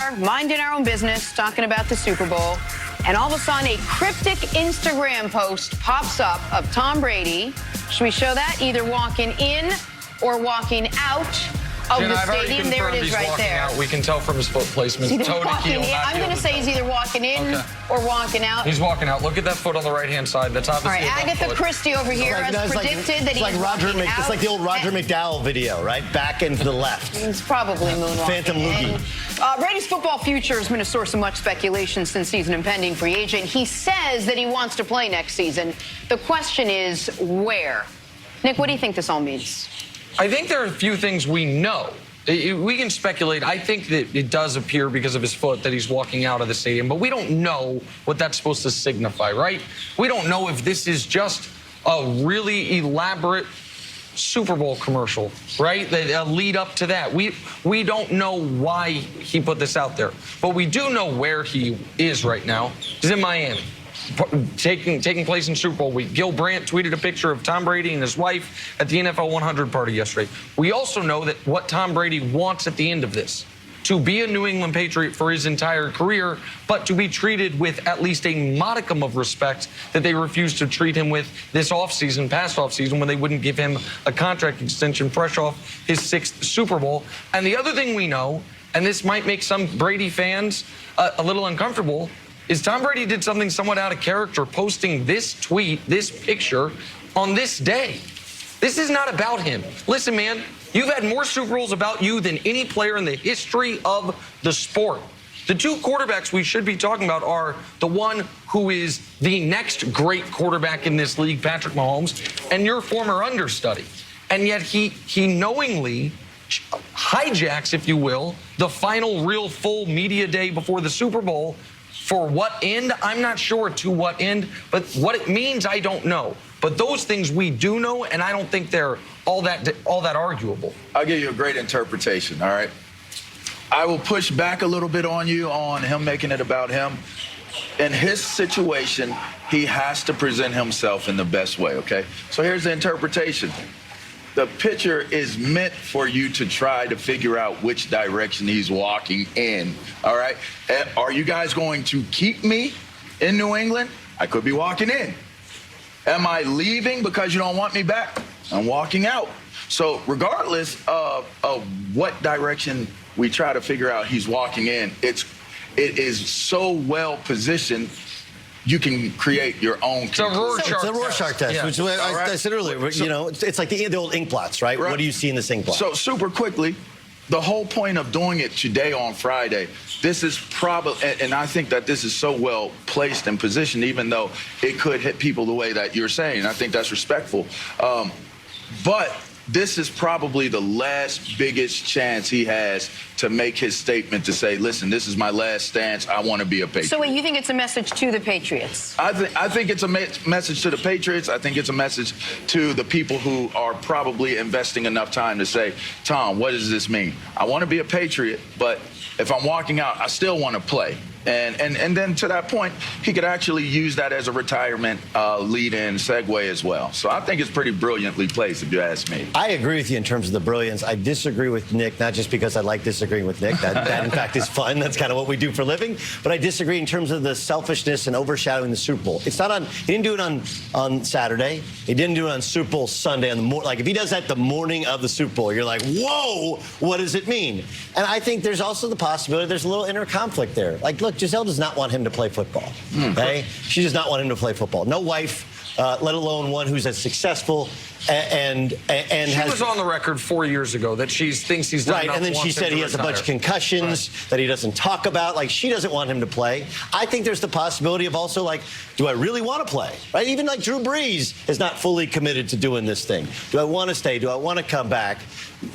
are, minding our own business, talking about the Super Bowl, and all of a sudden a cryptic Instagram post pops up of Tom Brady. Should we show that? Either walking in or walking out of the stadium. There it is right there. Out. We can tell from his foot placement. Toe to heel. I'm going to say he's either walking in or walking out. He's walking out. Look at that foot on the right-hand side. That's obviously all right, Agatha Christie over here has predicted that he's walking out. It's like the old Roger McDowell video, right? Back and to the left. It's probably moonwalking. Phantom loogie. Brady's football future has been a source of much speculation since he's an impending free agent. He says that he wants to play next season. The question is where? Nick, what do you think this all means? I think there are a few things we know. We can speculate. I think that it does appear because of his foot that he's walking out of the stadium, but we don't know what that's supposed to signify, right? We don't know if this is just a really elaborate Super Bowl commercial, right? A lead up to that. We don't know why he put this out there, but we do know where he is right now. He's in Miami. Taking place in Super Bowl week. Gil Brandt tweeted a picture of Tom Brady and his wife at the NFL 100 party yesterday. We also know that what Tom Brady wants at the end of this, to be a New England Patriot for his entire career, but to be treated with at least a modicum of respect that they refused to treat him with this offseason, past offseason, when they wouldn't give him a contract extension fresh off his 6th Super Bowl. And the other thing we know, and this might make some Brady fans a little uncomfortable, is Tom Brady did something somewhat out of character, posting this tweet, this picture, on this day. This is not about him. Listen, man, you've had more Super Bowls about you than any player in the history of the sport. The two quarterbacks we should be talking about are the one who is the next great quarterback in this league, Patrick Mahomes, and your former understudy. And yet he knowingly hijacks, if you will, the final real full media day before the Super Bowl. For what end? I'm not sure to what end, but what it means, I don't know. But those things we do know, and I don't think they're all that arguable. I'll give you a great interpretation, all right? I will push back a little bit on you on him making it about him. In his situation, he has to present himself in the best way, okay? So here's the interpretation. The picture is meant for you to try to figure out which direction he's walking in, all right? Are you guys going to keep me in New England? I could be walking in. Am I leaving because you don't want me back? I'm walking out. So regardless of what direction we try to figure out he's walking in, it is so well positioned. You can create your own. It's a Rorschach test, which I said earlier. You know, it's like the old ink blots, right? What do you see in this ink blot? So super quickly, the whole point of doing it today on Friday, this is probably, and I think that this is so well placed and positioned, even though it could hit people the way that you're saying. I think that's respectful. But this is probably the last biggest chance he has to make his statement to say, listen, this is my last stance. I want to be a Patriot. So wait, you think it's a message to the Patriots? I think it's a message to the Patriots. I think it's a message to the people who are probably investing enough time to say, Tom, what does this mean? I want to be a Patriot, but if I'm walking out, I still want to play. And then to that point, he could actually use that as a retirement lead-in segue as well. So I think it's pretty brilliantly placed, if you ask me. I agree with you in terms of the brilliance. I disagree with Nick, not just because I like disagreeing with Nick. That in fact, is fun. That's kind of what we do for a living. But I disagree in terms of the selfishness and overshadowing the Super Bowl. It's not on. He didn't do it on Saturday. He didn't do it on Super Bowl Sunday. Like if he does that the morning of the Super Bowl, you're like, whoa, what does it mean? And I think there's also the possibility there's a little inner conflict there. Like, look, Giselle does not want him to play football. Okay? She does not want him to play football. No wife, let alone one who's as successful and she was on the record 4 years ago that she thinks he's done enough. And then she said he has a bunch of concussions that he doesn't talk about. Like, she doesn't want him to play. I think there's the possibility of also, like, do I really want to play? Right? Even like Drew Brees is not fully committed to doing this thing. Do I want to stay? Do I want to come back?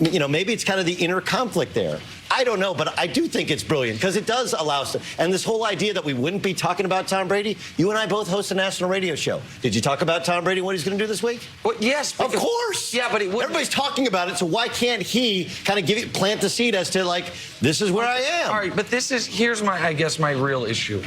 You know, maybe it's kind of the inner conflict there. I don't know, but I do think it's brilliant because it does allow us to. And this whole idea that we wouldn't be talking about Tom Brady, you and I both host a national radio show. Did you talk about Tom Brady, what he's going to do this week? Well, yes. Of course. Yeah, but everybody's talking about it, so why can't he kind of plant the seed as to, like, this is where I am? All right, but here's my real issue,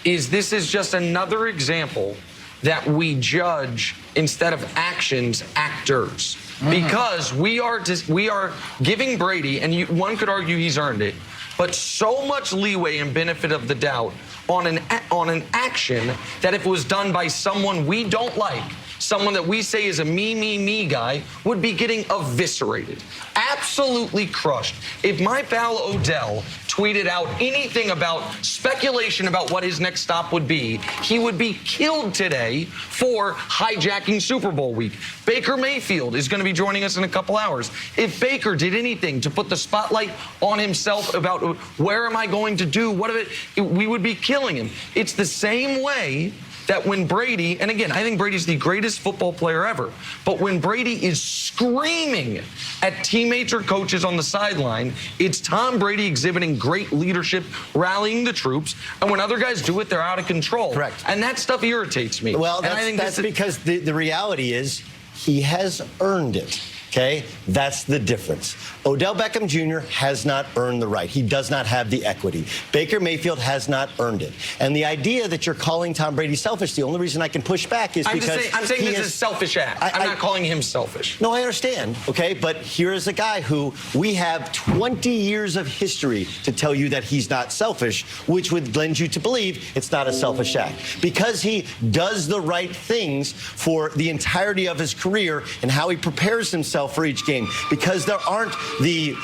is this is just another example that we judge, instead of actions, actors. Because we are giving Brady, and one could argue he's earned it, but so much leeway and benefit of the doubt on an action that if it was done by someone we don't like, someone that we say is a me guy, would be getting eviscerated, absolutely crushed. If my pal Odell tweeted out anything about speculation about what his next stop would be, he would be killed today for hijacking Super Bowl week. Baker Mayfield is going to be joining us in a couple hours. If Baker did anything to put the spotlight on himself about where am I going to do, what of it, we would be killing him. It's the same way that when Brady, and again, I think Brady's the greatest football player ever, but when Brady is screaming at teammates or coaches on the sideline, it's Tom Brady exhibiting great leadership, rallying the troops, and when other guys do it, they're out of control. Correct. And that stuff irritates me. Well, and I think that's because the reality is he has earned it. Okay, that's the difference. Odell Beckham Jr. has not earned the right. He does not have the equity. Baker Mayfield has not earned it. And the idea that you're calling Tom Brady selfish, the only reason I can push back is because I'm saying this is a selfish act. I'm not calling him selfish. No, I understand, okay? But here is a guy who we have 20 years of history to tell you that he's not selfish, which would lend you to believe it's not a selfish act. Because he does the right things for the entirety of his career and how he prepares himself for each game, because there aren't the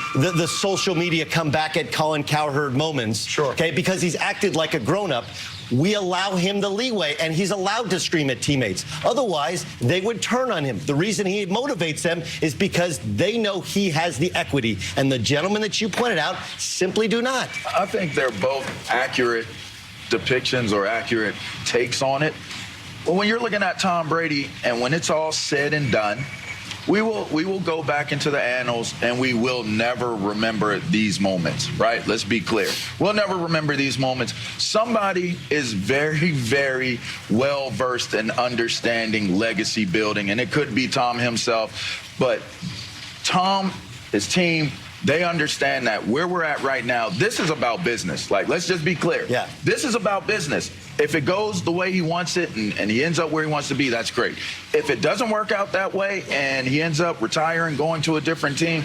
social media come back at Colin Cowherd moments. Sure. Okay, because he's acted like a grown-up. We allow him the leeway, and he's allowed to scream at teammates. Otherwise, they would turn on him. The reason he motivates them is because they know he has the equity, and the gentlemen that you pointed out simply do not. I think they're both accurate depictions or accurate takes on it. But when you're looking at Tom Brady, and when it's all said and done, we will go back into the annals, and we will never remember these moments, right? Let's be clear. We'll never remember these moments. Somebody is very, very well versed in understanding legacy building, and it could be Tom himself, but Tom, his team, they understand that where we're at right now, this is about business. Like, let's just be clear. Yeah. This is about business. If it goes the way he wants it and he ends up where he wants to be, that's great. If it doesn't work out that way and he ends up retiring, going to a different team,